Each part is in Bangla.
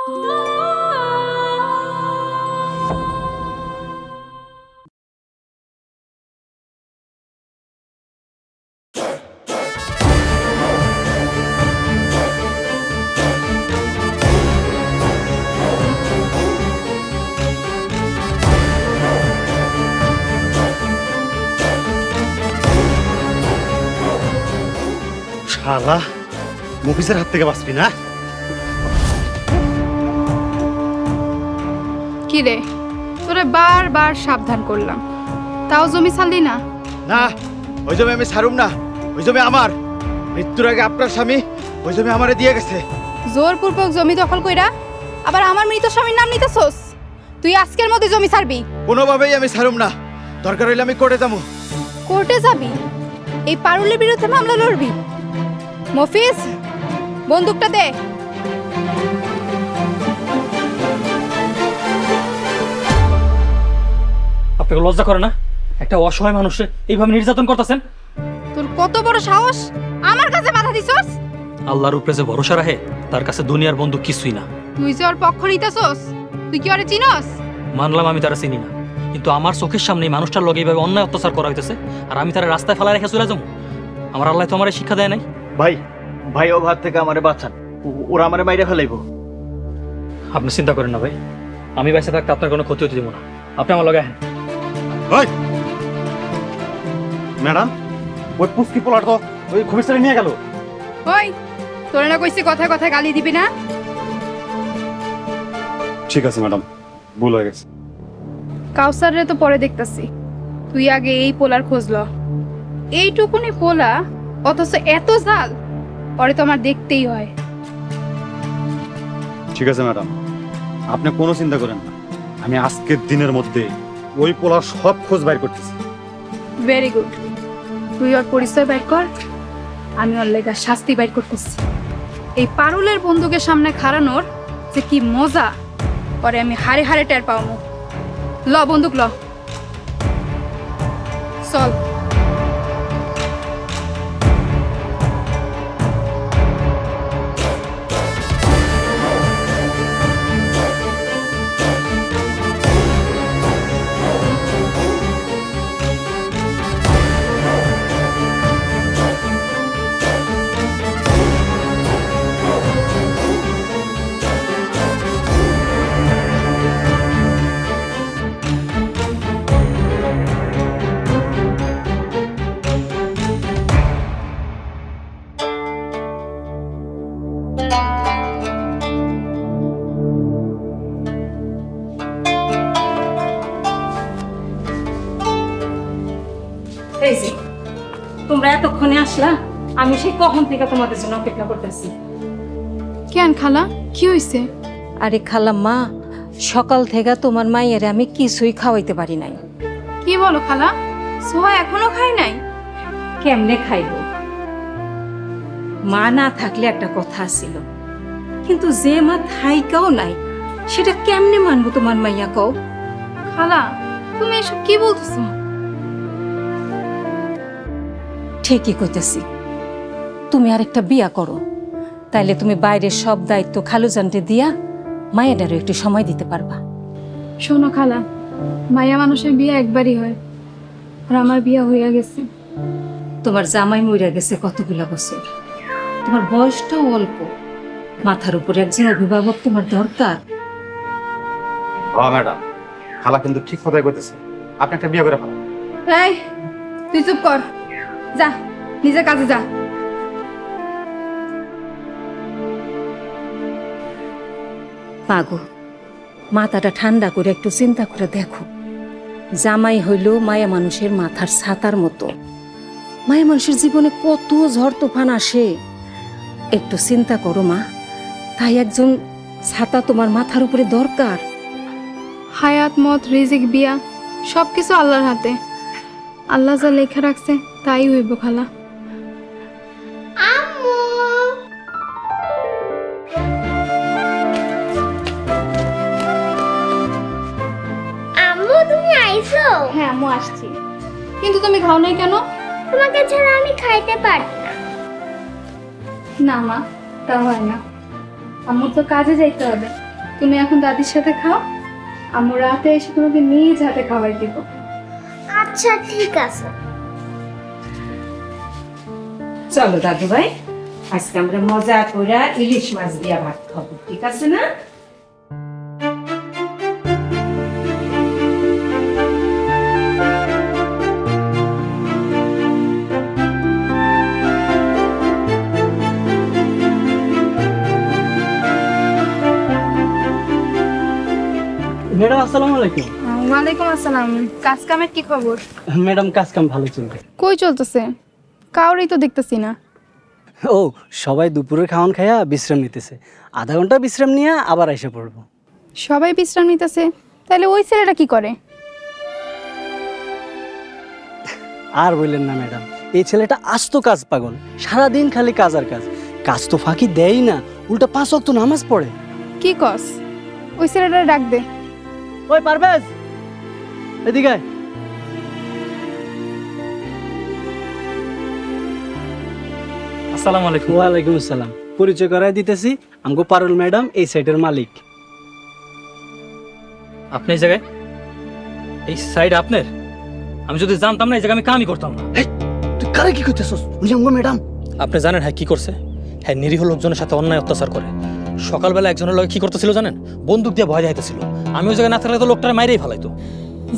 শালা মফিজের হাত থেকে বাঁচবি না। কি রে, তোরে বারবার সাবধান করলাম, তাও জমি ছাড়লি না? না, ওই জমি আমি ছাড়ুম না। ওই জমি আমার। মৃত্যুর আগে আপনার স্বামী ওই জমি আমারে দিয়ে গেছে। জোরপূর্বক জমি দখল কইরা আবার আমার মৃত স্বামীর নাম নিতেছস? তুই আজকের মধ্যে জমি ছাড়বি? কোনোভাবেই আমি ছাড়ুম না। দরকার হইলে আমি কোর্টে যাবো। কোর্টে যাবি? এই পারুলের বিরুদ্ধে মামলা লড়বি? মফিজ, বন্দুকটা দে। আপনাকে লজ্জা করে না? একটা অসহায় মানুষের এইভাবে নির্যাতন করতেছেন? তোর কত বড় সাহস আমার কাছে বাধা দিছস? আল্লাহর উপরে যে ভরসা রাখে তার কাছে দুনিয়ার বন্ধু কিছুই না। তুই যে ওর পক্ষ নিতেছস, তুই কি ওরে চিনস? মানলাম আমি তারা চিনি না, কিন্তু আমার চোখের সামনে মানুষটার লগে এইভাবে অন্যায় অত্যাচার করা হইতেছে, আর আমি তারা রাস্তায় ফেলা রেখে চলে যাবো? আমার আল্লাহ তো আমার শিক্ষা দেয় নাই। ভাই, ভাই ও ভাত থেকে আমারে বাঁচান, ওরা আমারে মাইরে ফেলাইব। আপনি চিন্তা করেন না ভাই, আমি বেঁচে থাকতে আপনার কোনো ক্ষতি হতে দেবো না। আপনি আমার লগে আহেন। ম্যাডাম, ওই পুষ্কি পোলার তো ওই খুবিস্তারে নিয়ে গেল। ওই, তোরে না কইছি কথায় কথায় গালি দিবি না? ঠিক আছে ম্যাডাম, ভুল হয়ে গেছে। কাউসারে তো পরে দেখতাছি, তুই আগে এই পোলার খোঁজ ল। এইটুকুনি পোলা, অথচ এত জাল, পরে তো আমার দেখতেই হয়। ঠিক আছে ম্যাডাম, আপনি কোনো চিন্তা করেন না। আমি আজকের দিনের মধ্যে ওই পোলার সব খোঁজ বাইর করতেছি। ভেরি গুড, তুই ওর পরিচয় বাইর কর, আমি ওর লেগা শাস্তি বাইর করতেছি। এই পারুলের বন্দুকের সামনে খাড়ানোর যে কি মজা, পরে আমি হারে হারে টের পাবো। ল বন্দুক ল, চল। এই যে তোমরা এতক্ষণে আসলা, আমি সেই কখন থেকে তোমাদের জন্য অপেক্ষা করতেছি। কেন খালা, কি হয়েছে? আরে খালাম্মা, সকাল থেকে তোমার মায়ের আমি কিছুই খাওয়াইতে পারি নাই। কি বলো খালা, সোহা এখনো খাই নাই? কেমনে খাইব? মা না থাকলে একটা কথা ছিল, কিন্তু যে মা থাইকাও নাই, সেটা কেমনে মানবো তোমার মাইয়া কও? খালা, তুমি এসব কি বলতেছো? ঠিকই কইতেছি, তুমি আরেকটা বিয়া করো, তাইলে তুমি বাইরের সব দায়িত্ব খালুজানকে দিয়া মায়েরারও একটু সময় দিতে পারবা। শোনো খালা, মায়া মানুষের বিয়ে একবারই হয়, আর আমার বিয়ে হইয়া গেছে। তোমার জামাই মইরা গেছে কতগুলা বছর, তোমার বয়সটাও অল্প, মাথার উপরে একজন অভিভাবক তোমার দরকার। হ্যাঁ ম্যাডাম, খালা কিন্তু ঠিক কথাই কইতেছে, আপনি একটা বিয়ে করে ফেলেন। এই, তুই চুপ কর, যা নিজের কাজে যা। পাগো, মাথাটা ঠান্ডা করে একটু চিন্তা করে দেখো, জামাই হইল মায়া মানুষের মাথার ছাতার মতো। মায়া মানুষের জীবনে কত ঝড় তুফান আসে, একটু চিন্তা করো মা। তাই একজন ছাতা তোমার মাথার উপরে দরকার। হায়াত, মত, রিজিক, বিয়া সবকিছু আল্লাহর হাতে। আল্লাহ যা লেখা রাখছে তাই হইব খালা। আম্মু, তুমি আইছো? হ্যাঁ আম্মু আসছি, কিন্তু তুমি খাও নাই কেন? তোমাকে ছাড়া আমি খাইতে পারি না। না মা, তা হয় না, আম্মু তো কাজে যাইতে হবে, তুমি এখন দাদির সাথে খাও, আম্মু রাতে এসে তোমাকে নিজ হাতে খাবার দিব। আচ্ছা ঠিক আছে। চলো দাদু ভাই, আজকে আমরা মজা করে ইলিশ মাছ দিয়া ভাত খাবো, ঠিক আছে না? ম্যাডাম আসসালামু আলাইকুম। ওয়ালাইকুম আসসালাম। কাজ কামের কি খবর? ম্যাডাম কাজ কাম ভালো চলবে। কই চলতেছে? কাউরেই তো দেখতেছি না। ও সবাই দুপুরের খাওয়ান খাইয়া বিশ্রাম নিতেছে, আধা ঘন্টা বিশ্রাম নিয়ে আবার এসে পড়বো। সবাই বিশ্রাম নিতেছে, তাহলে ওই ছেলেটা কি করে? আর বললেন না ম্যাডাম, এই ছেলেটা আস্ত কাজ পাগল, সারাদিন খালি কাজ আর কাজ, কাজ তো ফাঁকি দেয়ই না, উল্টা 5 ওয়াক্ত নামাজ পড়ে। কি কস? ওই ছেলেটা ডাক দে। ওই পারভেজ, এদিকে আয়। আসসালামু আলাইকুম। ওয়ালাইকুম আসসালাম। পরিচয় করাই দিতেছি, আমগো পারুল ম্যাডাম এই সাইটের মালিক। আপনি এই জায়গায়, এই সাইড আপনার? আমি যদি জানতাম না এই জায়গায় আমি কামই করতাম না। তুই কারে কি করতেছস? উনি আমগো ম্যাডাম। আপনি জানেন হ্যাঁ কি করছে? হ্যাঁ নিরীহ লোকজনের সাথে অন্যায় অত্যাচার করে। সকালবেলা একজনের লোক কি করতেছিল জানেন? বন্দুক দিয়ে ভয় যাইতেছিল। আমি ওই জায়গায় না থাকলে তো লোকটারে মাইরেই ফেলাইতো।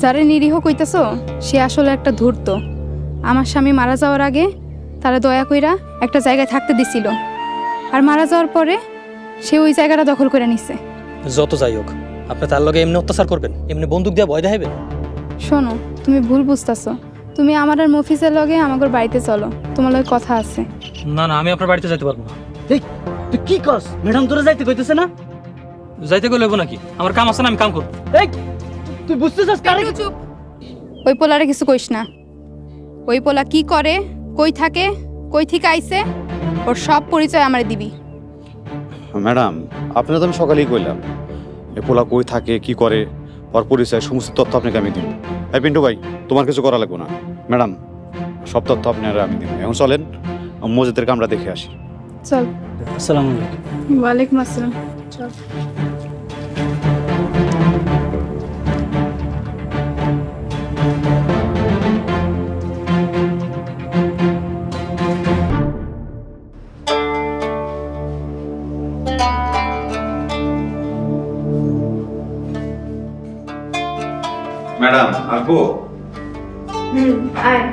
যারে নিরীহ কইতেছো সে আসলে একটা ধূর্ত। আমার স্বামী মারা যাওয়ার আগে তারা দয়া কইরা একটা জায়গায় থাকতে দিছিল, আর মারা যাওয়ার পরে সে ওই জায়গাটা দখল করে নিছে। যত যাই হোক, আপনি তার লগে এমনি অত্যাচার করবেন, এমনি বন্দুক দিয়ে ভয় দেখাইবেন? শোনো, তুমি ভুল বুঝতেছো। তুমি আমার আর মফিজের লগে আমাদের বাড়িতে চলো, তোমার লগে কথা আছে। না না, আমি আপনার বাড়িতে যাইতে পারবো না। এই তুই কি কস? ম্যাডাম তোরা যাইতে কইতেছে না? যাইতে গেলে নাকি? আমার কাম আছে না, আমি কাম করব। এই তুই বুঝতেছস কারে? একটু চুপ। ওই পোলারে কিছু কইস না। ওই পোলা কি করে, কই থাকে, কই থেকে আইছে, ওর সব পরিচয় আমারে দিবি। ম্যাডাম, আপনারা তো আমি সকালেই কইলাম এ পোলা কই থাকে, কি করে, ওর পরিচয় সমস্ত তথ্য আপনাকে আমি দিব। এই পিন্টু ভাই, তোমার কিছু করা লাগবে না। ম্যাডাম, সব তথ্য আপনারা আমি দিব। এখন চলেন মসজিদের কামরা দেখে আসি। চল। আসসালামু আলাইকুম। ওয়ালাইকুম আসসালাম। চল। ম্যাডাম আসবো? আয়।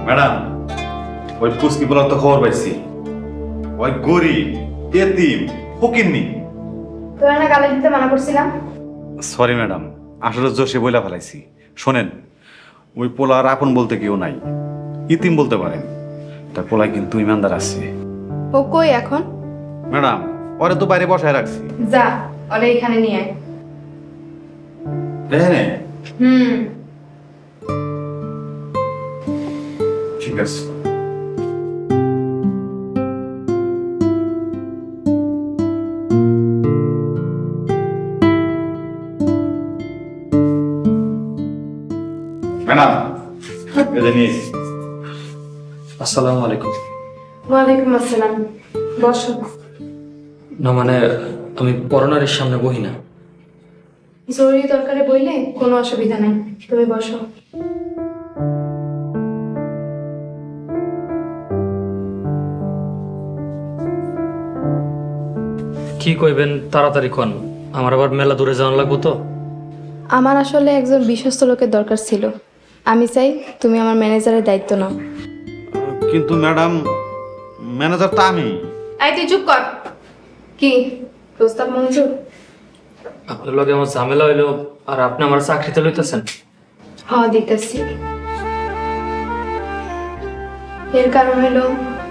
ম্যাডাম, ওই পুস্কি বলার তো খবর পাইছি, ওই গরিব এতিম ফকিন্নি। তোরা না গালে দিতে মানা করছিলাম? সরি ম্যাডাম, আসলে জোশে বইলা ফেলাইছি। শোনেন, ওই পোলার আপন বলতে কেউ নাই, ইতিম বলতে পারেন। তার পোলায় কিন্তু ইমানদার আছে। ও কই এখন? ম্যাডাম, ওরে তো বাইরে বসায় রাখছি। যা, ওরে এখানে নিয়ে আয়। দেখেন? হুম। ঠিক আছে। ম্যাডাম, এটা নিয়েছি। আসসালামু আলাইকুম। ওয়ালাইকুম আসসালাম। বসো। না মানে আমি পরনারীর সামনে বহি না। জরুরি দরকারে বইলে কোনো অসুবিধা নাই, তুমি বসো। কি কইবেন তাড়াতাড়ি কোন, আমার আবার মেলা দূরে যাওয়া লাগবো তো। আমার আসলে একজন বিশ্বস্ত লোকের দরকার ছিল। আমি চাই তুমি আমার ম্যানেজারের দায়িত্ব নাও। কিন্তু ম্যাডাম, ম্যানেজারটা আমি। এই তুই চুপ কর। কি প্রস্তাব মঞ্জুর? আপনার লগে আমার ঝামেলা হইলো আর আপনি আমার চাকরিতে লইতেছেন? হ্যাঁ দিতেছি। এর কারণ হলো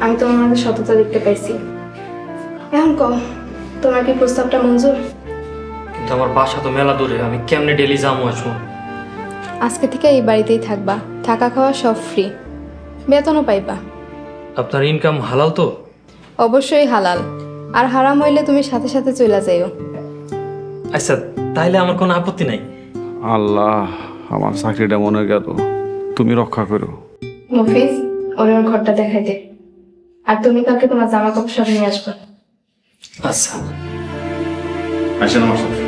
আমি তোমার মধ্যে সততা দেখতে পাইছি। এখন কও, তোমার কি প্রস্তাবটা মঞ্জুর? কিন্তু আমার বাসা তো মেলা দূরে, আমি কেমনে ডেলি যাবো আসবো? আজকে থেকে এই বাড়িতেই থাকবা, থাকা খাওয়া সব ফ্রি, বেতনও পাইবা। আপনার ইনকাম হালাল তো? অবশ্যই হালাল, আর হারাম হইলে তুমি সাথে সাথে চলে যাইও। আচ্ছা তাইলে আমার কোনো আপত্তি নাই। আল্লাহ, আমার চাকরিটা মনে গেল, তুমি রক্ষা করো। মফিজ, ওর ঘরটা দেখাই দে, আর তুমি কালকে তোমার জামা কাপড় সব নিয়ে আসবা। আচ্ছা আসেন আমার সাথে।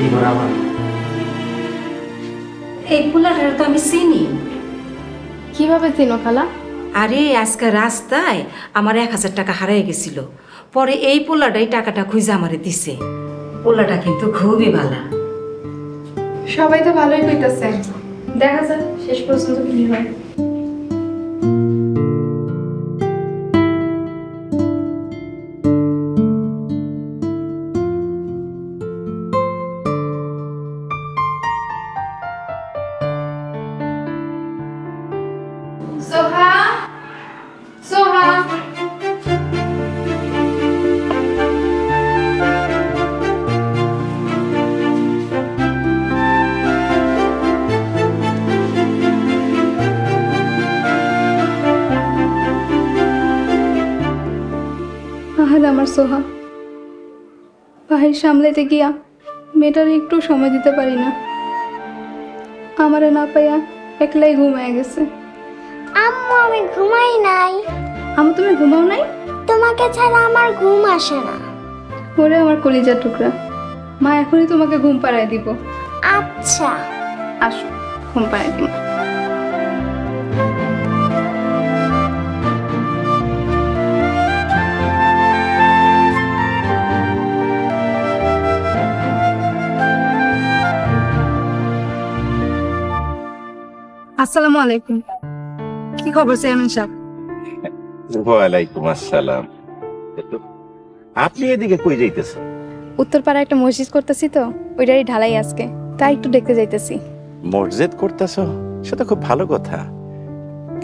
এইবার আবার এই পোলাটার তো আমি চিনি। কিভাবে চিনো খালা? আরে আজকে রাস্তায় আমার 1000 টাকা হারিয়ে গেছিল, পরে এই পোলাটাই টাকাটা খুঁজে আমারে দিছে। পোলাটা কিন্তু খুবই ভালো। সবাই তো ভালোই কইতাছে, দেখা যাক শেষ পর্যন্ত কি হয়। সোহা, সোহা, আহারে আমার সোহা, ভাই সামলাইতে গিয়া মেয়েটার একটু সময় দিতে পারি না। আমারে না পাইয়া একলাই ঘুমায় গেছে। আম্মু আমি ঘুমাই নাই। আমি তুমি ঘুমাও নাই? তোমাকে ছাড়া আমার ঘুম আসে না। ওরে আমার কলিজার টুকরা, মা এখনই তোমাকে ঘুম পাড়ায় দিব। আচ্ছা আসো ঘুম পাড়ায় দিব। আসসালামু আলাইকুম। কি খবর চেয়ারম্যান সাহেব? ওয়ালাইকুম আসসালাম। আপনি এদিকে কই যাইতেছেন? উত্তরপাড়ায় একটা মসজিদ করতেছি তো, ওইটারই ঢালাই আজকে, তাই একটু দেখতে যাইতেছি। মসজিদ করতেছ? সেটা খুব ভালো কথা,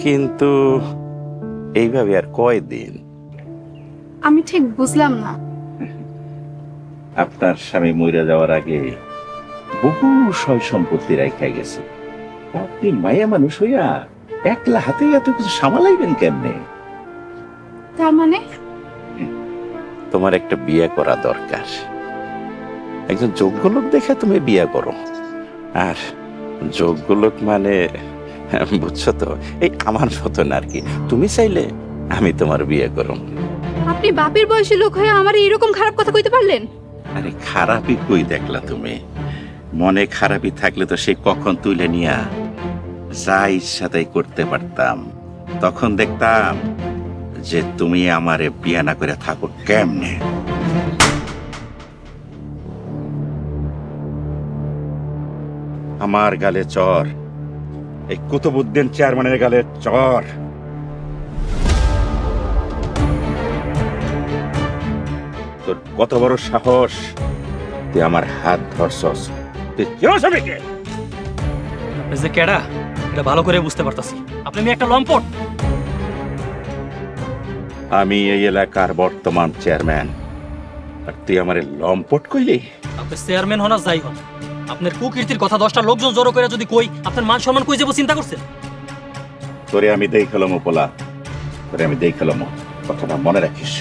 কিন্তু এইভাবে আর কয়দিন? আমি ঠিক বুঝলাম না। আপনার স্বামী মইরা যাওয়ার আগে বহু সয় সম্পত্তি রাখা গেছে। আপনি মায়া মানুষ হইয়া একলা হাতে এত কিছু সামালাইবেন কেমনে? তার মানে? তোমার একটা বিয়ে করা দরকার। একজন যোগ্য লোক দেখে তুমি বিয়ে করো। আর যোগ্য লোক মানে বুঝছো তো, এই আমার মতন আর কি। তুমি চাইলে আমি তোমার বিয়ে করো। আপনি বাপের বয়সী লোক হয়ে আমার এরকম খারাপ কথা কইতে পারলেন? আরে খারাপই কই দেখলা তুমি? মনে খারাপই থাকলে তো সে কখন তুলে নিয়া যা ইচ্ছা তাই করতে পারতাম। তখন দেখতাম যে তুমি আমারে বিয়ে না করে থাকো কেমনে। আমার গালে চর, এই কুতুবউদ্দিন চেয়ারম্যানের গালে চর। তোর কত বড় সাহস, তুই আমার হাত ধরছস? তুই চিনস আমি কে? আপনি যে কেডা এটা ভালো করে বুঝতে পারতাছি। আপনি একটা লম্পট। আমি এই এলাকার বর্তমান চেয়ারম্যান, আর তুই আমার লম্পট কইলি? আপনি চেয়ারম্যান হন আর যাই হন, আপনার কুকীর্তির কথা 10টা লোকজন জড়ো করে যদি কই, আপনার মান সম্মান কই যাবো চিন্তা করছেন? তোরে আমি দেখালাম পোলা, তোরে আমি দেখালাম, কথাটা মনে রাখিস।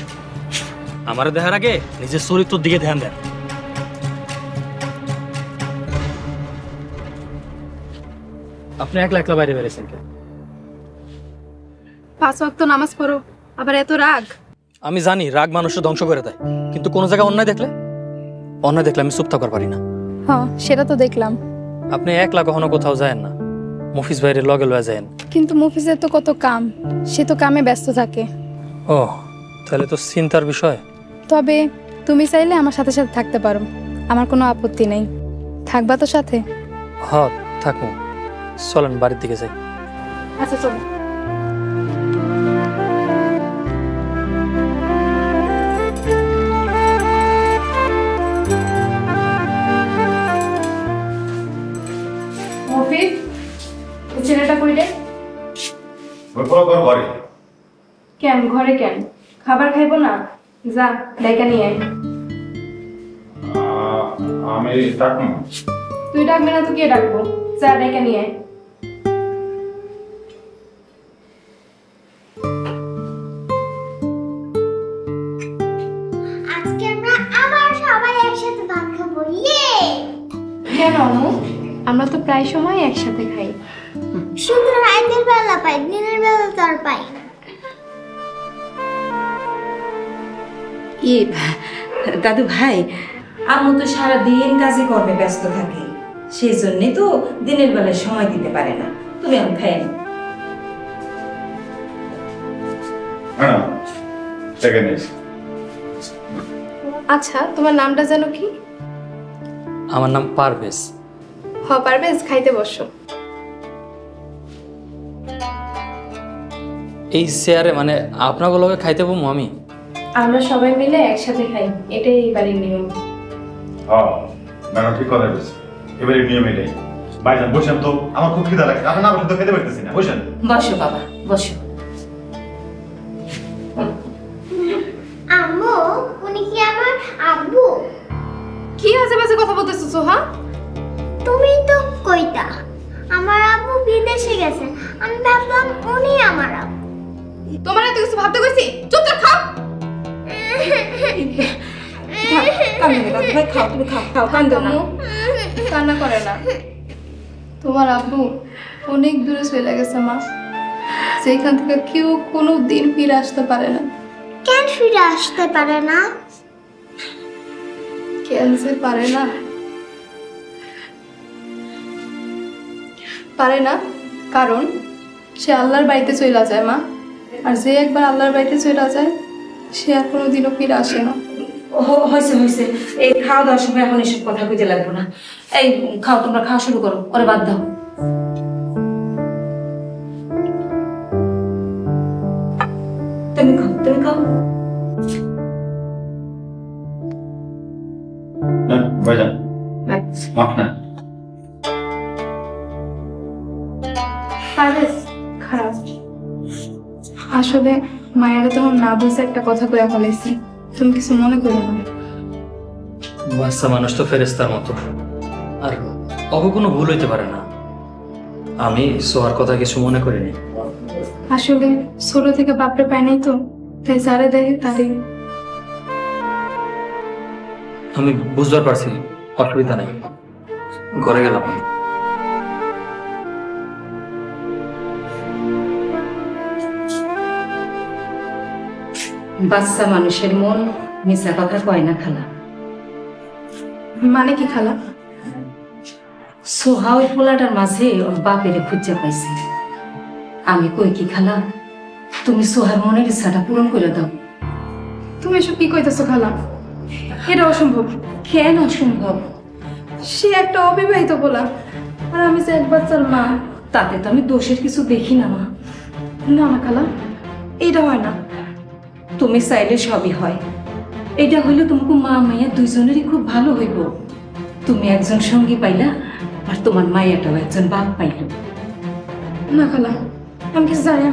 আমারে দেখার আগে নিজের চরিত্রের দিকে ধ্যান দেন। আপনি একলা একলা বাইরে বেরিয়েছেন কেন? 5 ওয়াক্ত নামাজ পড়ো, আবার এত রাগ? আমি জানি রাগ মানুষের ধ্বংস করে দেয়, কিন্তু কোনো জায়গায় অন্যায় দেখলে আমি চুপ থাকতে পারি না। হ্যাঁ সেটা তো দেখলাম। আপনি একলা কখনো কোথাও যায় না, মফিজ ভাইয়ের লগে লয়ে যায়। কিন্তু মফিজের তো কত কাম, সে তো কামে ব্যস্ত থাকে। ও তাহলে তো চিন্তার বিষয়। তবে তুমি চাইলে আমার সাথে সাথে থাকতে পারো, আমার কোনো আপত্তি নেই। থাকবা তো সাথে? হ্যাঁ থাকবো, চলেন বাড়ির দিকে যাই। আচ্ছা চলো। মফিজ, এই ছেলেটা কই রে? ঘরে। কেন ঘরে কেন? খাবার খাইবো না? যা ডাইকা নিয়ে আয়। আমি ডাকবো। তুই ডাকবি না তো কে ডাকবো? যা ডাইকা নিয়ে আয়। আজকে আমরা আবার সবাই একসাথে ভাত খাবো। ইয়ে কেন অনু? আমরা তো প্রায় সময় একসাথে খাই। শুধু রাতের বেলা পাই, দিনের বেলা তো আর পাই না। ই দাদু ভাই, আম্মু তো সারাদিন কাজে কর্মে ব্যস্ত থাকে, সেই জন্যই তো দিনের বেলায় সময় দিতে পারে না। তুমি এখন খাই নি। আচ্ছা, তোমার নামটা যেন কি? আমার নাম পারভেজ। পারবেজ, খাইতে বসো। এই চেয়ারে মানে আপনাকে লগে খাইতে বমু আমি? আমরা সবাই মিলে একসাথে খাই, এটাই এই বাড়ির নিয়ম। ম্যাডাম ঠিক কথা বলছে, এবারে নিয়ম এটাই। ভাইজান বসেন তো, আমার খুব খিদা লাগছে, আপনি না বসে তো খেতে পারতেছি না, বসেন। বসো বাবা, বসো। আম্মু, উনি কি আমার আব্বু? কি আজে বাজে কথা বলতেছো সোহা? তুমি তো কইতা আমার আব্বু বিদেশে গেছে, আমি ভাবলাম উনি আমার আব্বু। তোমার এত কিছু ভাবতে কইছি? চুপচাপ খাও। কান্না করে না। তোমার আব্বু অনেক দূরে চলে গেছে মা, সেইখান থেকে কেউ কোনো দিন ফিরে আসতে পারে না। কেন ফিরে আসতে পারে না? কেন যে পারে না? পারে না কারণ সে আল্লাহর বাড়িতে চলে যায় মা, আর যে একবার আল্লাহর বাড়িতে চলে যায় সে আর কোনোদিনও ফিরে আসে না। হয়েছে হয়েছে, এই খাওয়া দাওয়ার সময় এখন এসব কথা কইতে লাগবো না। এই খাও, তোমরা খাওয়া শুরু করো, ওরে বাদ দাও। তুমি খাও, তুমি খাও। ভাইজান মাফ না। পারভেজ, খারাপ। আসলে মায়েরা তখন না বুঝে একটা কথা কইয়া ফেলেছি, তুমি কিছু মনে করো না। বাচ্চা মানুষ তো ফেরেস্তার মতো, আর অব কোনো ভুল হইতে পারে না। আমি সোহার কথা কিছু মনে করিনি। আসলে ছোট থেকে বাপরে পাই নাই তো, তাই যারে দেয় তারই। আমি বুঝতে পারছি, অসুবিধা নেই, ঘরে গেলাম। বাচ্চা মানুষের মন মিছা কথা কয় না খালা। মানে কি খালা? সোহা ওই পোলাটার মাঝে ওর বাপেরে খুঁজে পাইছে। আমি কই কি খালা, তুমি সোহার মনের ইচ্ছাটা পূরণ করে দাও। তুমি এসব কি কইতেছো খালা? এটা অসম্ভব। কেন অসম্ভব? সে একটা অবিবাহিত বলা, আর আমি যে এক বাচ্চার মা। তাতে তো আমি দোষের কিছু দেখি না মা। না না খালা, এটা হয় না। তুমি চাইলে সবই হয়। এটা হইলে তোমাকে মা মাইয়া দুইজনেরই খুব ভালো হইব। তুমি একজন সঙ্গী পাইলা, আর তোমার মাইয়াটাও একজন বাপ পাইল। না খালা, আমি কিছু জানি না,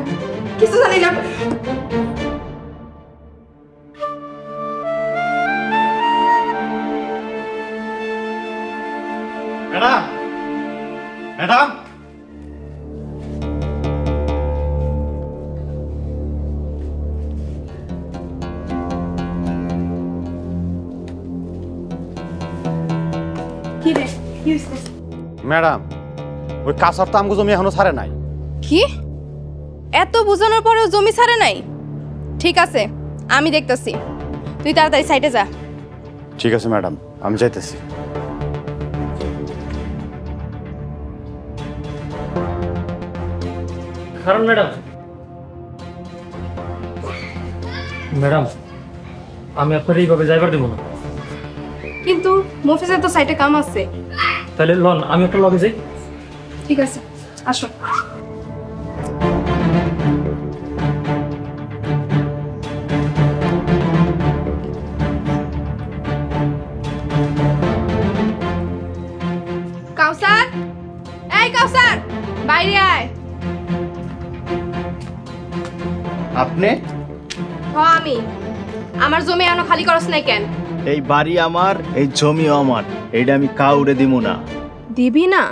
কিছু জানি না। ম্যাডাম, ম্যাডাম, কি রে, কি হইছে? ম্যাডাম, ওই কাঁচার তো আমগো জমি এখনো ছাড়ে নাই। কি? এত বোঝানোর পরেও জমি ছাড়ে নাই? ঠিক আছে, আমি দেখতেছি, তুই তাড়াতাড়ি সাইডে যা। ঠিক আছে ম্যাডাম, আমি যাইতেছি। কারণ ম্যাডাম, ম্যাডাম আমি আপনার এইভাবে যাইবার দেবো না। কিন্তু মফিজের তো সাইডে কাম আছে। তাহলে লন, আমি আপনার লগে যাই। ঠিক আছে, আসো। কাউসার, এই কাউসার, বাইরে আয়। আপনি? আমি। আমার জমি এখনো খালি করছ নাই কেন? এই বাড়ি আমার, এই জমিও আমার, এইটা আমি কাউরে দিব না। দিবি না?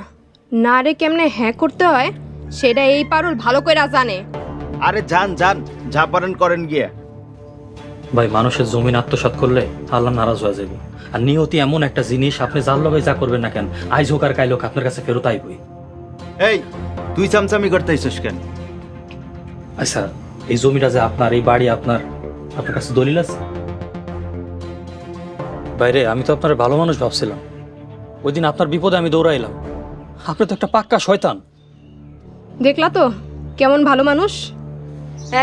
না রে, কেমনে হ্যাঁ করতে হয় সেটা এই পারুল ভালো করে জানে। আরে যান যান, যা পারেন করেন গিয়ে। ভাই, মানুষের জমিন আত্মসাৎ করলে আল্লাহ নারাজ হয়ে যাবে। আর নিয়তি এমন একটা জিনিস, আপনি যার লগে যা করবেন না কেন, আইজ হোক আর কাইল হোক আপনার কাছে ফেরত আইবই। এই তুই চামচামি করতেছিস কেন? আচ্ছা, এই জমিটা যে আপনার, এই বাড়ি আপনার, আপনার কাছে দলিল আছে? বাইরে আমি তো আপনার ভালো মানুষ ভাবছিলাম, ওই দিন আপনার বিপদে আমি দৌড়াইলাম। আপনি তো একটা পাক্কা শয়তান। দেখলা তো কেমন ভালো মানুষ।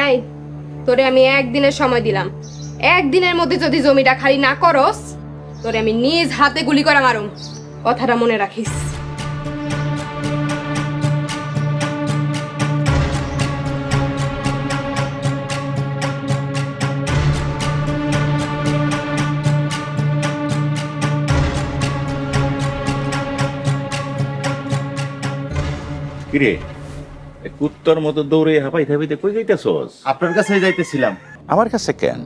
এই তোরে আমি একদিনের সময় দিলাম, একদিনের মধ্যে যদি জমিটা খালি না করস তোরে আমি নিজ হাতে গুলি করে মারুম, কথাটা মনে রাখিস। কিরে, কুত্তর মতো দৌড়ে হাঁপাই থাপিতে কই যাইতেছস? আপনার কাছেই যাইতেছিলাম। আমার কাছে কেন?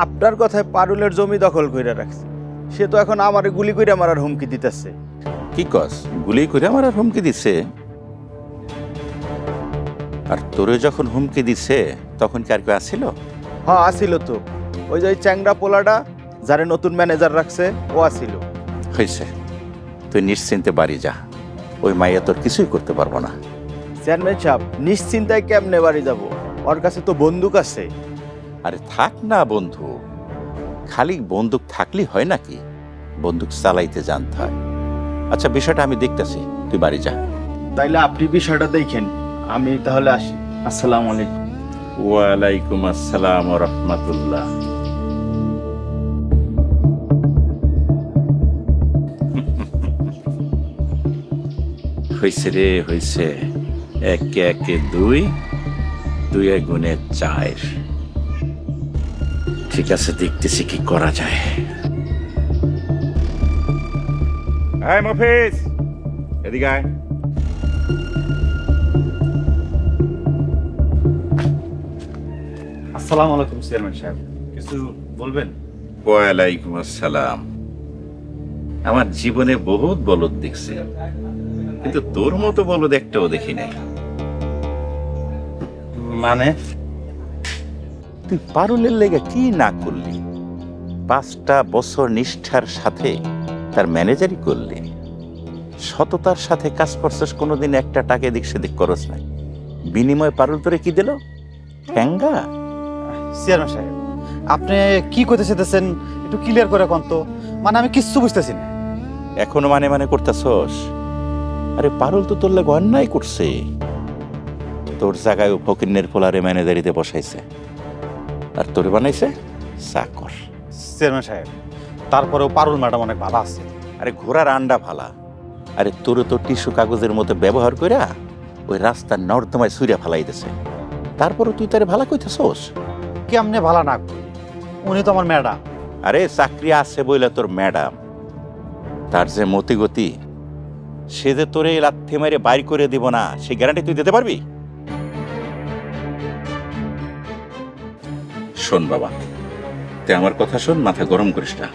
আপনার কথায় পারুলের জমি দখল কইরা রাখছে, সে তো এখন আমারে গুলি কইরা মারার হুমকি দিতেছে। কি কস? গুলি করে আমার আর হুমকি দিছে? আর তোরে যখন হুমকি দিছে তখন কি আর কেউ আসছিল? হ্যাঁ আসিল তো, ওই যে ওই চ্যাংরা পোলাটা যারে নতুন ম্যানেজার রাখছে ও আসিল। হয়েছে, তুই নিশ্চিন্তে বাড়ি যা, ওই মাইয়া তোর কিছুই করতে পারবো না। চেয়ারম্যান সাহেব, নিশ্চিন্তায় কেমনে বাড়ি যাব? ওর কাছে তো বন্দুক আছে। আরে থাক না বন্ধু, খালি বন্দুক থাকলেই হয় নাকি? বন্দুক চালাইতে জানতে হয়। আচ্ছা বিষয়টা আমি দেখতেছি, তুই বাড়ি যা। তাইলে আপনি বিষয়টা দেখেন, আমি তাহলে আসি। আসসালামু আলাইকুম। ওয়ালাইকুম আসসালাম ওয়া রাহমাতুল্লাহ। হইছে রে হইছে, একে একে দুই, দুই গুণে চার। ঠিক আছে, দেখতেছি কি করা যায়। আয় মফিজ, এদিকে আয়। আসসালামু আলাইকুম চেয়ারম্যান সাহেব, কিছু বলবেন? ওয়ালাইকুম আসসালাম। আমার জীবনে বহুত বলদ দেখছি, কিন্তু তোর মতো বলদ একটাও দেখি নাই। মানে তুই পারুলের লেগে কি না করলি? 5টা বছর নিষ্ঠার সাথে তার ম্যানেজারই করলি, সততার সাথে কাজ করছিস, কোনোদিন একটা টাকা দিক সেদিক করস নাই। বিনিময়ে পারুল তোরে কি দিল? ঠ্যাঙ্গা। চেয়ারম্যান সাহেব, আপনি কি করতে চাইতেছেন একটু ক্লিয়ার করে কোন তো, মানে আমি কিচ্ছু বুঝতেছি না। এখনো মানে মানে করতেছস? আরে পারুল তো তোর লাগে অন্যায় করছে, তোর জায়গায় ও ফকিন্নের পোলারে ম্যানেজারিতে বসাইছে, আর তোরে বানাইছে চাকর। চেয়ারম্যান সাহেব, তারপরেও পারুল ম্যাডাম অনেক ভালো আছে। আরে ঘোড়ার আন্ডা ফালা, আরে তোরে তো টিস্যু কাগজের মতো ব্যবহার কইরা ওই রাস্তার নর্দমায় সুইরা ফালাই দিছে, তারপরও তুই তারে ভালা কইতেছস? কেমনে ভালো না করি, উনি তো আমার ম্যাডাম। আরে চাকরি আছে বইলা তোর ম্যাডাম, তার যে মতি গতি, সে যে তোরে লাথি মারে বাইর করে দিব না, সেই গ্যারান্টি তুই দিতে পারবি? শোন বাবা, তে আমার কথা শোন, মাথা গরম করিস না,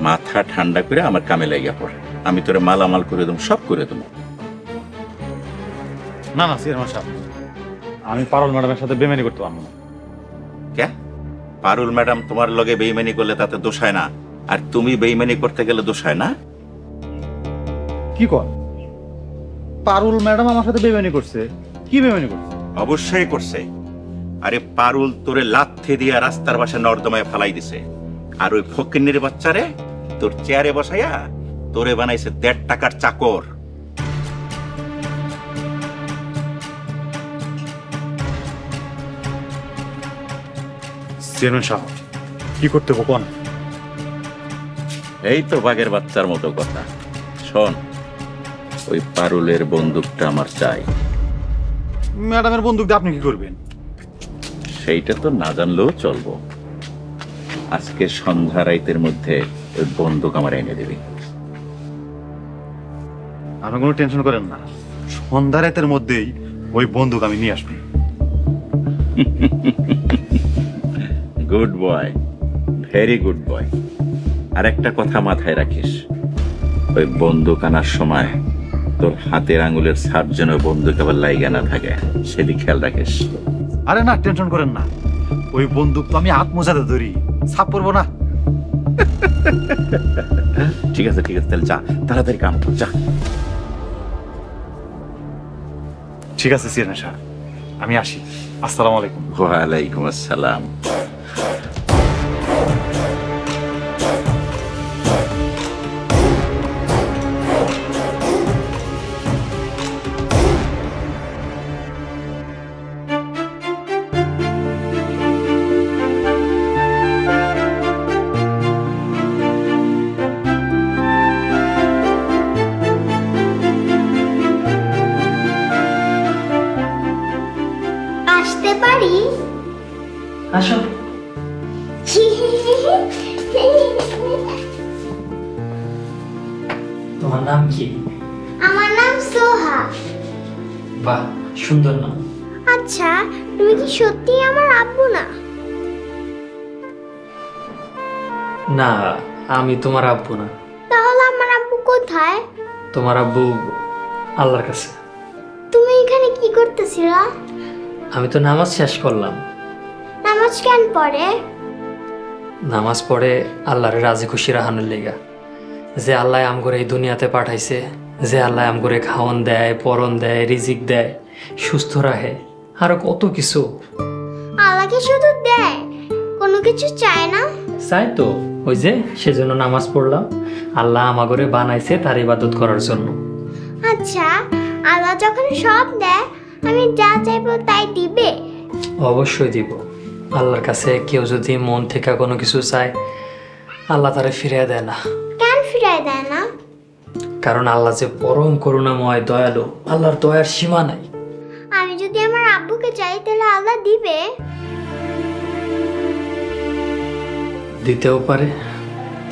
মাথা ঠান্ডা করে আমার কামে লাগিয়া পড়। আমি তোরে মালামাল করে দেবো, সব করে দেবো। না না চেয়ারম্যান সাহেব, আমি পারুল ম্যাডামের সাথে বেমানি করতে পারবো না। কে? পারুল ম্যাডাম তোমার লগে বেইমানি করলে তাতে দোষ হয় না, আর তুমি বেইমানি করতে গেলে দোষ হয় না? কি কর? পারুল ম্যাডাম আমার সাথে বেমানি করছে? কি বেমানি করছে? অবশ্যই করছে। আরে পারুল তোরে লাথি দিয়া রাস্তার পাশে নর্দমায় ফালাই দিছে, আর ওই ফকিন্নির বাচ্চারে তোর চেয়ারে বসাইয়া তোরে বানাইছে 1.5 টাকার চাকর। চেয়ারম্যান সাহেব, কি করতে হবে কোন? এই তো বাঘের বাচ্চার মতো কথা। শোন, ওই পারুলের বন্দুকটা আমার চাই। ম্যাডামের বন্দুক দিয়ে আপনি কি করবেন? সেইটা তো না জানলেও চলবো। আজকে সন্ধ্যা রাইতের মধ্যে ওই বন্দুক আমার এনে দিবি। আপনি কোনো টেনশন করেন না, সন্ধ্যা রাতের মধ্যেই ওই বন্দুক আমি নিয়ে আসবো। Good boy, very good boy. আর একটা কথা মাথায় রাখিস, ওই বন্দুক আনার সময় তোর হাতের আঙুলের ছাপ যেন বন্দুক আবার লাইগা না থাকে, সেদিক খেয়াল রাখিস। আরে না, টেনশন করেন না, ওই বন্দুক তো আমি হাত মোজাতে ধরি, ছাপ পড়বো না। ঠিক আছে ঠিক আছে, তাহলে যা, তাড়াতাড়ি কাম কর, যা। ঠিক আছে চেয়ারম্যান সাহেব, আমি আসি। আসসালামু আলাইকুম। ওয়ালাইকুম আসসালাম। আসতে পারি? আসো। তোমার নাম কি? আমার নাম সোহা। বাহ, সুন্দর নাম। আচ্ছা, তুমি কি সত্যি আমার আব্বু না? না, আমি তোমার আব্বু না। তাহলে আমার আব্বু কোথায়? তোমার আব্বু আল্লাহর কাছে। তুমি এখানে কি করতেছিলা? আমি তো নামাজ শেষ করলাম। নামাজ কেন পড়ে? নামাজ পড়ে আল্লাহর রাজি খুশি রাহানোর লেগা। যে আল্লাহ আমগরে এই দুনিয়াতে পাঠাইছে, যে আল্লাহ আমগরে খাওয়ান দেয়, পরন দেয়, রিজিক দেয়, সুস্থ রাখে, আরো কত কিছু। আল্লাহকে শুধু দেয়, কোনো কিছু চায় না? চাই তো, ওই যে সেজন্য নামাজ পড়লাম। আল্লাহ আমাগরে বানাইছে তার ইবাদত করার জন্য। আচ্ছা, আল্লাহ যখন সব দেয়, আমি যা চাইবো তাই দিবে? অবশ্যই দিব। আল্লাহর কাছে কেউ যদি মন থেকে কোনো কিছু চায়, আল্লাহ তারে ফিরিয়ে দেয় না। কেন ফিরাই দেয় না? কারণ আল্লাহ যে পরম করুণাময়, দয়ালু, আল্লাহর দয়ার সীমা নাই। আমি যদি আমার আব্বুকে চাই তাহলে আল্লাহ দিবে? দিতেও পারে।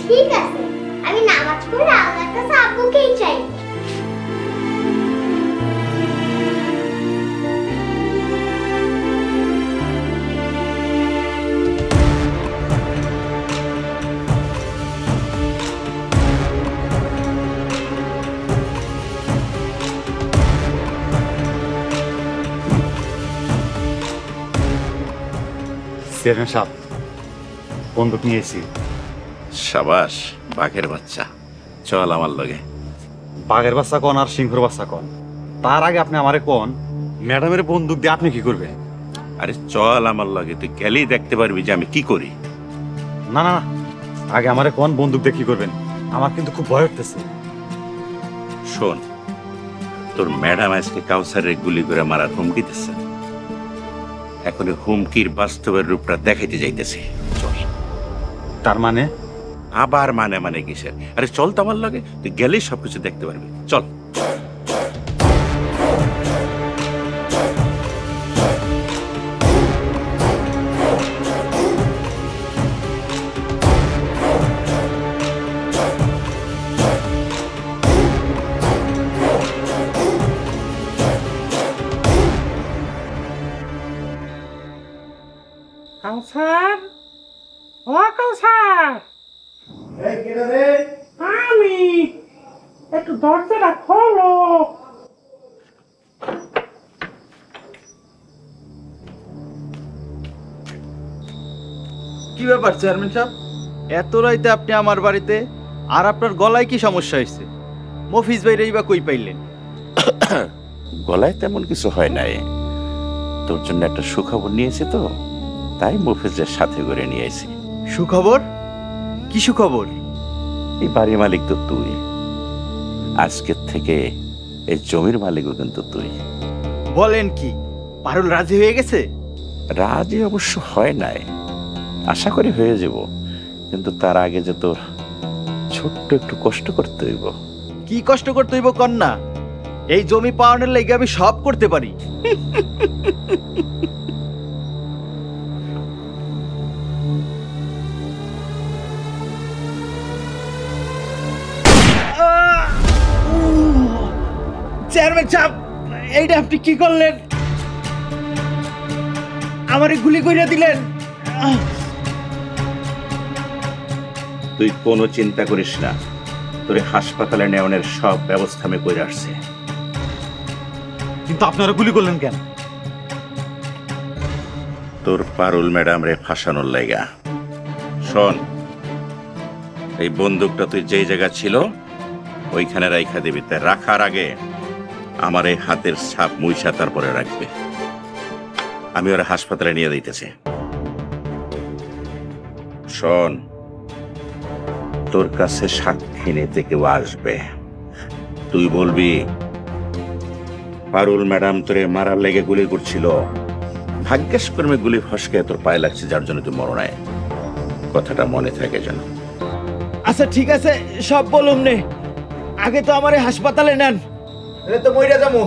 ঠিক আছে, আমি নামাজ পড়ে আল্লাহর কাছে আব্বুকেই চাই। চেয়ারম্যান সাহেব, বন্দুক নিয়ে এসেছি। সাবাস, বাঘের বাচ্চা। চল আমার লগে। বাঘের বাচ্চা কন আর সিংহর বাচ্চা কন, তার আগে আপনি আমারে কোন, ম্যাডামের বন্দুক দিয়ে আপনি কি করবেন? আরে চল আমার লগে, তুই গেলেই দেখতে পারবি যে আমি কি করি। না না না, আগে আমারে কোন বন্দুক দিয়ে কি করবেন, আমার কিন্তু খুব ভয় হতেছে। শোন, তোর ম্যাডাম আজকে কাউসারের গুলি করে মারার হুমকি দিচ্ছে। এখন এই হুমকির বাস্তবের রূপটা দেখাইতে যাইতেছে। চল। তার মানে? আবার মানে মানে কিসের? আরে চল তো আমার লগে, তুই গেলেই সবকিছু দেখতে পারবি। চল। কাউসার, ও কাউসার, আমি একটু দরজাটা খোলো। কি ব্যাপার চেয়ারম্যান সাহেব, এত রাইতে আপনি আমার বাড়িতে? আর আপনার গলায় কি সমস্যা হয়েছে? মফিজ ভাইরাই বা কই পাইলেন? গলায় তেমন কিছু হয় নাই, তোর জন্য একটা সুখবর নিয়েছি তো, তাই মফিজের সাথে করে নিয়ে আইছি। সুখবর? কি সুখবর? এই বাড়ির মালিক তো তুই, আজকের থেকে এই জমির মালিকও কিন্তু তুই। বলেন কি, পারুল রাজি হয়ে গেছে? রাজি অবশ্য হয় নাই, আশা করি হয়ে যাব, কিন্তু তার আগে যে তোর ছোট্ট একটু কষ্ট করতে হইব। কি কষ্ট করতে হইব কন্যা? এই জমি পাওয়ানোর লেগে আমি সব করতে পারি। চেয়ারম্যান সাহেব, এইটা আপনি কি করলেন? আমারে গুলি কইরা দিলেন। তুই কোনো চিন্তা করিস না, তোর হাসপাতালে নেওয়ানোর সব ব্যবস্থা আমি করে আসছি। কিন্তু আপনারা গুলি করলেন কেন? তোর পারুল ম্যাডাম রে ফাঁসানোর লাইগা। শোন, এই বন্দুকটা তুই যেই জায়গা ছিল ওইখানে রাইখা দিবি, তাই রাখার আগে আমার এই হাতের ছাপ মুইসা তারপরে রাখবে। আমি ওরা হাসপাতালে নিয়ে দিতেছি। শোন, তোর কাছে সাক্ষী নিতে কেউ আসবে, তুই বলবি পারুল ম্যাডাম তোরে মারার লেগে গুলি করছিল, ভাগ্যেশ কর্মে গুলি ফসকে তোর পায়ে লাগছে, যার জন্য তুই মরো নাই। কথাটা মনে থাকে যেন। আচ্ছা ঠিক আছে, সব বলুম নে, আগে তো আমারে হাসপাতালে নেন, এলে তো মইরা যাবো।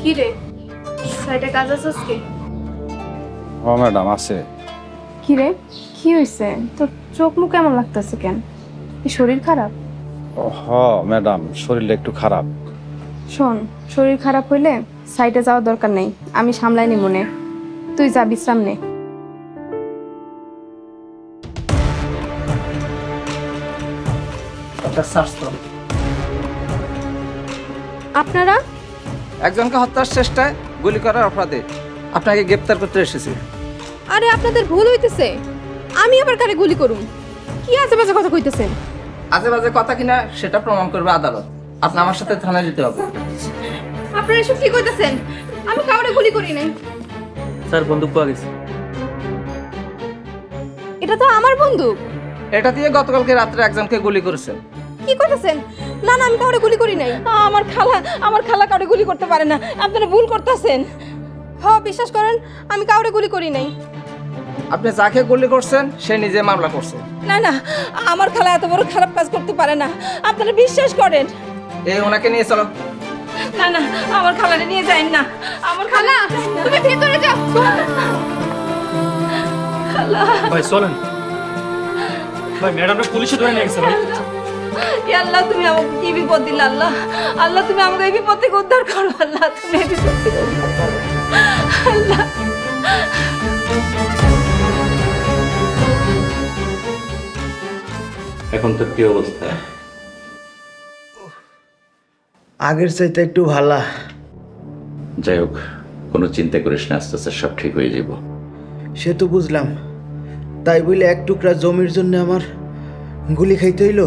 কি রে, সাইডে কাজ আছে আজকে? ও ম্যাডাম আছে। কি রে, কি হয়েছে? তোর চোখ মুখ কেমন লাগতেছে কেন? এই শরীর খারাপ? হ ম্যাডাম, শরীরটা একটু খারাপ। শোন, শরীর খারাপ হইলে সাইডে যাওয়ার দরকার নেই, আমি সামলাই নি মনে। তুই যা, বিশ্রাম নে। আপনারা একজনকে হত্যার চেষ্টায় গুলি করার অপরাধে আপনাকে গ্রেপ্তার করতে এসেছি। আরে আপনাদের ভুল হইতেছে, আমি আবার কারে গুলি করুম? কি আজে বাজে কথা কইতেছেন? আজে বাজে কথা কিনা সেটা প্রমাণ করবে আদালত। আপনি আমার সাথে থানায় যেতে হবে। আপনারা এসব কি কইতেছেন? আমি কাউরে গুলি করি নাই। স্যার, বন্দুক পাওয়া গেছে। এটা তো আমার বন্দুক। এটা দিয়ে গতকালকে রাত্রে একজনকে গুলি করেছেন। কি কইতেছেন? না না, আমি কাউরে গুলি করি নাই। আমার খালা কাউরে গুলি করতে পারে না, আপনারা ভুল করতেছেন। হ্যাঁ, বিশ্বাস করেন, আমি কাউরে গুলি করি নাই। আপনি যাকে গুলি করছেন সে নিজে মামলা করছে। না না, আমার খালা এত বড় খারাপ কাজ করতে পারে না, আপনারা বিশ্বাস করেন। এই ওনাকে নিয়ে চলো। না না, আমার খালারে নিয়ে যায়েন না। আমার খালা, তুমি ভিতরে যাও। খালা ভাই চলেন ভাই, ম্যাডামরা পুলিশে ধরে নিয়ে গেছে ভাই। ইয়া আল্লাহ, তুমি আমাকে কি বিপদ দিলে? আল্লাহ আল্লাহ, তুমি আমাকে এই বিপদ থেকে উদ্ধার করো। আল্লাহ, তুমি এই বিপদ থেকে উদ্ধার করো। আল্লাহ, এখন তোর কি অবস্থা? আগের চাইতে একটু ভালা। যাই হোক, কোনো চিন্তা করিস না, আস্তে আস্তে সব ঠিক হয়ে যাব। সে তো বুঝলাম, তাই বলে এক টুকরা জমির জন্য আমার গুলি খাইতে হইলো?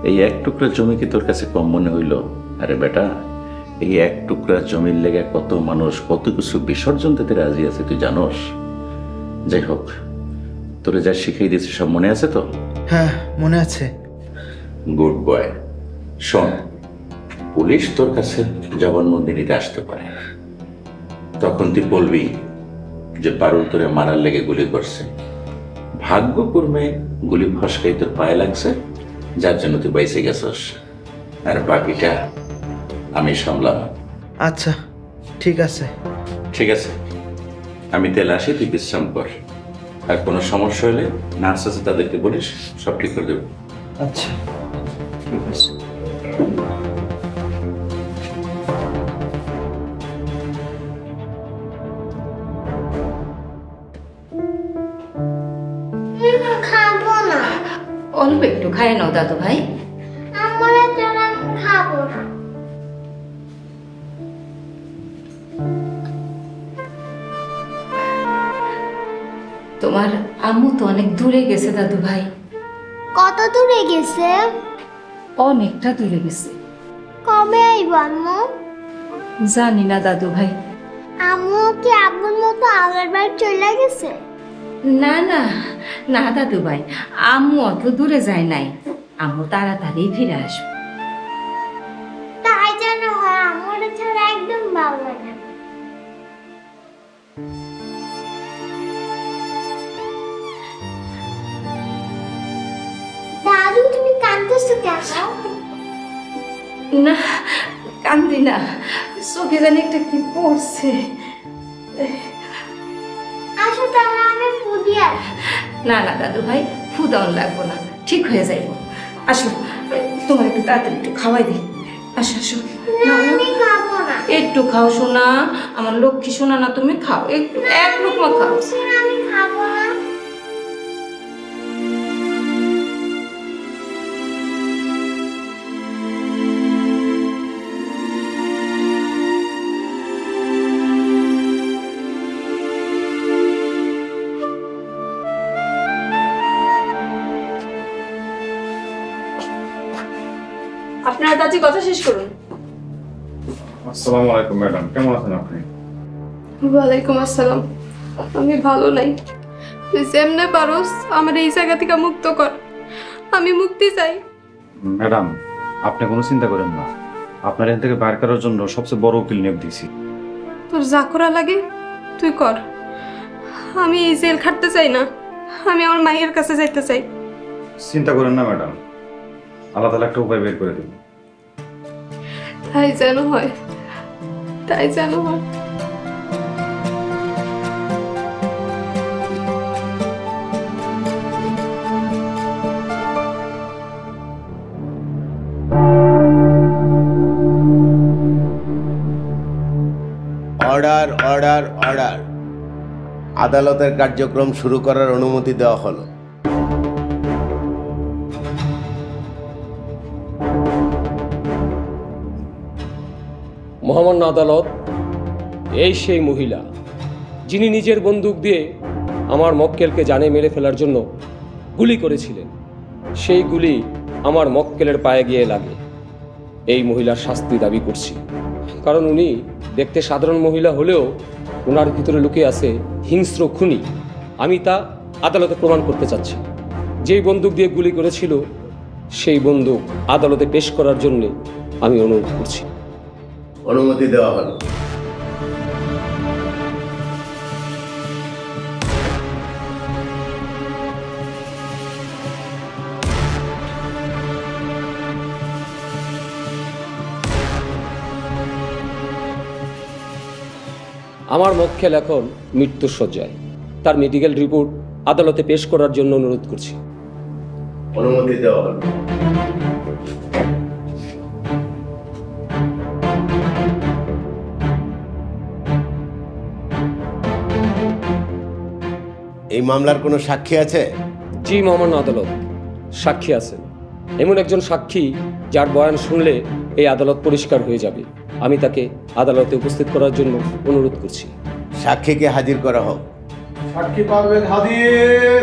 এই এক টুকরা জমি কি তোর কাছে কম মনে হইলো? আরে বেটা, এই এক টুকরা জমির লেগে কত মানুষ কত কিছু বিসর্জন দিতে রাজি আছে, তুই জানোস? যাই হোক, তোরে যা শিখিয়ে দিয়েছে সব মনে আছে তো? হ্যাঁ, মনে আছে। Good boy. শোন, পুলিশ তোর কাছে জবানবন্দি নিতে আসতে পারে, তখন তুই বলবি যে পারুল তোরে মারার লেগে গুলি করছে, ভাগ্যক্রমে গুলি ফসকাই তোর পায়ে লাগছে, যার জন্য তুই বাইসে গেছস, আর বাকিটা আমি সামলাম। আচ্ছা ঠিক আছে। ঠিক আছে, আমি তেল আসি, তুই বিশ্রাম কর, আর কোনো সমস্যা হলে নার্স আছে তাদেরকে বলিস, সব ঠিক করে দেবো। আচ্ছা ঠিক আছে। খাবো না। অল্প একটু খায় নাও দাদু ভাই। আমরা যারা খাবো না। তোমার আম্মু তো অনেক দূরে গেছে দাদু ভাই। কত দূরে গেছে? অনেকটা দূরে গেছে। কবে আইব আম্মু? জানি না দাদু ভাই। আম্মু কি আব্বুর মতো আগের বার চলে গেছে? না না না দাদু ভাই, আম্মু অত দূরে যায় নাই, আম্মু তাড়াতাড়ি ফিরে আসবে। তাই যেন হয়, আমার ছাড়া একদম ভালো লাগে না। দাদু তুমি কাঁদতেছো কেন? না কান্দি না, চোখে জানি একটা কি পড়ছে। আসো তাহলে আমি ফুদিয়া। না না দাদু ভাই, ফুদাও লাগবো না, ঠিক হয়ে যাইব। আসো তোমার একটু তাড়াতাড়ি একটু খাওয়াই দিই। আসো আসো। আমি খাবো না। একটু খাও সোনা, আমার লক্ষ্মী সোনা না, তুমি খাও একটু, এক লোকমা খাও। আমি খাবো না। আপনার দাদি কথা শেষ করুন। আসসালামু আলাইকুম ম্যাডাম, কেমন আছেন আপনি? ওয়ালাইকুম আসসালাম। আমি ভালো নাই। তুই যেমনে পারোস আমার এই জায়গা থেকে মুক্ত কর, আমি মুক্তি চাই। ম্যাডাম আপনি কোনো চিন্তা করেন না, আপনার এখান থেকে বাইর করার জন্য সবচেয়ে বড় উকিল নিয়োগ দিয়েছি। তোর যা করা লাগে তুই কর, আমি এই জেল খাটতে চাই না, আমি আমার মায়ের কাছে যাইতে চাই। চিন্তা করেন না ম্যাডাম, আল্লাহ তাআলা একটা উপায় বের করে দেব। তাই যেন হয়, তাই যেন হয়। Order order order. আদালতের কার্যক্রম শুরু করার অনুমতি দেওয়া হলো। মহামান্য আদালত, এই সেই মহিলা যিনি নিজের বন্দুক দিয়ে আমার মক্কেলকে জানে মেরে ফেলার জন্য গুলি করেছিলেন। সেই গুলি আমার মক্কেলের পায়ে গিয়ে লাগে। এই মহিলার শাস্তি দাবি করছি, কারণ উনি দেখতে সাধারণ মহিলা হলেও ওনার ভিতরে লুকিয়ে আছে হিংস্র খুনি। আমি তা আদালতে প্রমাণ করতে চাচ্ছি। যেই বন্দুক দিয়ে গুলি করেছিল সেই বন্দুক আদালতে পেশ করার জন্য আমি অনুরোধ করছি। অনুমতি দেওয়া হলো। আমার মক্কেল এখন মৃত্যুর শয্যায়, তার মেডিকেল রিপোর্ট আদালতে পেশ করার জন্য অনুরোধ করছি। অনুমতি দেওয়া হলো। এই মামলার কোনো সাক্ষী আছে? জি মহামান্য আদালত, সাক্ষী আছেন। এমন একজন সাক্ষী যার বয়ান শুনলে এই আদালত পরিষ্কার হয়ে যাবে। আমি তাকে আদালতে উপস্থিত করার জন্য অনুরোধ করছি। সাক্ষীকে হাজির করা হোক। সাক্ষী পারভেজ হাজির।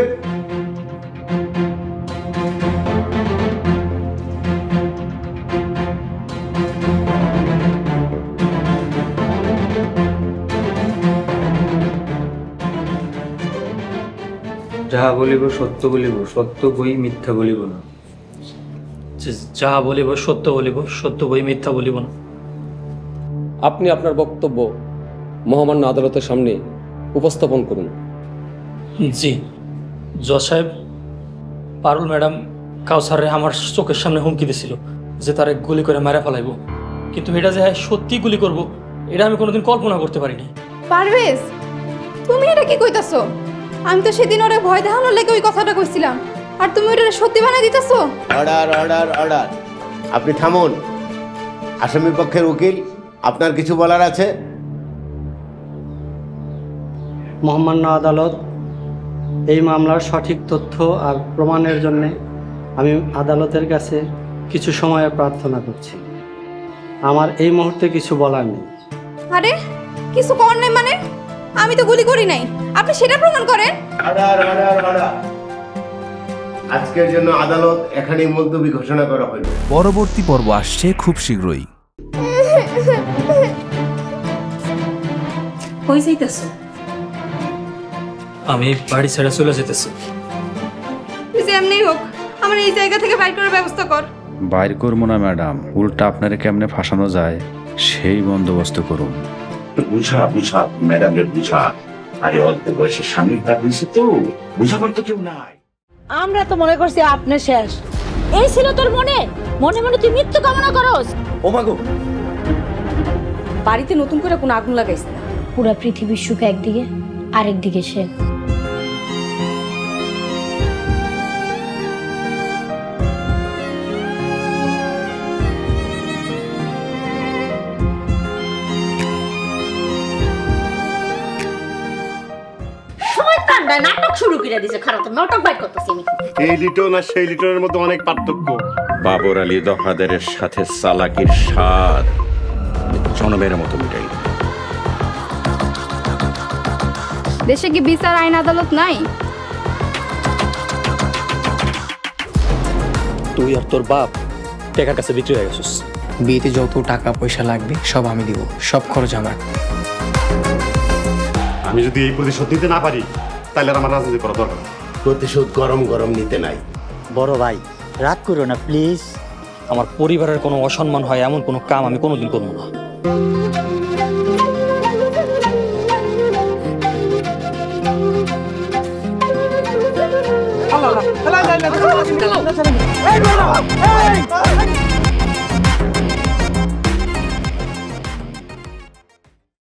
যাহা বলিব সত্য বলিব, সত্য বই মিথ্যা বলিব না। যাহা বলিব সত্য বলিব, সত্য বই মিথ্যা বলিব না। আপনি আপনার বক্তব্য মহামান্য আদালতের সামনে উপস্থাপন করুন। জি জজ সাহেব, পারুল ম্যাডাম কাউসারে আমার চোখের সামনে হুমকি দিছিল যে তারে গুলি করে মেরে ফেলাইব, কিন্তু এটা যে সত্যি গুলি করব এটা আমি কোনোদিন কল্পনা করতে পারিনি। পারভেজ, তুমি এটা কি কইতাছো? আমি তো সেদিন ওরে ভয় দেখানোর লেগে ওই কথাটা কইছিলাম, আর তুমি ওটা সত্যি বানাই দিতেছো। Order order order. আপনি থামুন। আসামি পক্ষের উকিল, আপনার কিছু বলার আছে? মহামান্য আদালত, এই মামলার সঠিক তথ্য আর প্রমাণের জন্য আমি আদালতের কাছে কিছু সময়ের প্রার্থনা করছি। আমার এই মুহূর্তে কিছু বলার নেই। আরে কিছু কর নাই মানে? আমি তো গুলি করি নাই, আপনি সেটা প্রমাণ করেন। Order order order. আজকের জন্য আদালত এখানেই মুলতবি ঘোষণা করা হলো। পরবর্তী পর্ব আসছে খুব শীঘ্রই। কই যাইতেছো? আমি বাড়ি ছেড়ে চলে যেতেছি। তুই যেমনি হোক আমার এই জায়গা থেকে বাইর করার ব্যবস্থা কর। বাইর করবো না ম্যাডাম, উল্টা আপনারে কেমনে ফাঁসানো যায় সেই বন্দোবস্ত করুন। বুঝা বুঝা ম্যাডামের বুঝা। আরে অল্প বয়সে স্বামী হয়েছে তো বুঝাবার তো কেউ নাই। আমরা তো মনে করছি আপনি শেষ। এই ছিল তোর মনে মনে মনে তুই মৃত্যু কামনা করস। ও মাগো, বাড়িতে নতুন করে কোনো আগুন লাগাইস না। পুরা পৃথিবীর সুখ একদিকে আরেকদিকে সে। শয়তানটা নাটক শুরু করে দিয়েছে। খারাপ নাটক বাইর করতেছি আমি। এই লিটন আর সেই লিটনের মধ্যে অনেক পার্থক্য। বাবর আলী দফাদারের সাথে চালাকির স্বাদ জনমের মতো মিটাই। দেশে কি বিচার আইন আদালত নাই? তুই আর তোর বাপ টাকার কাছে বিক্রি হয়ে গেছিস। বিয়েতে যত টাকা পয়সা লাগবে সব আমি দিব, সব খরচ আমার। আমি যদি এই প্রতিশোধ নিতে না পারি তাহলে আর আমার রাজনীতি করা দরকার। প্রতিশোধ গরম গরম নিতে নাই। বড় ভাই রাগ করো না প্লিজ। আমার পরিবারের কোনো অসম্মান হয় এমন কোনো কাম আমি কোনোদিন করবো না। আল্লাহ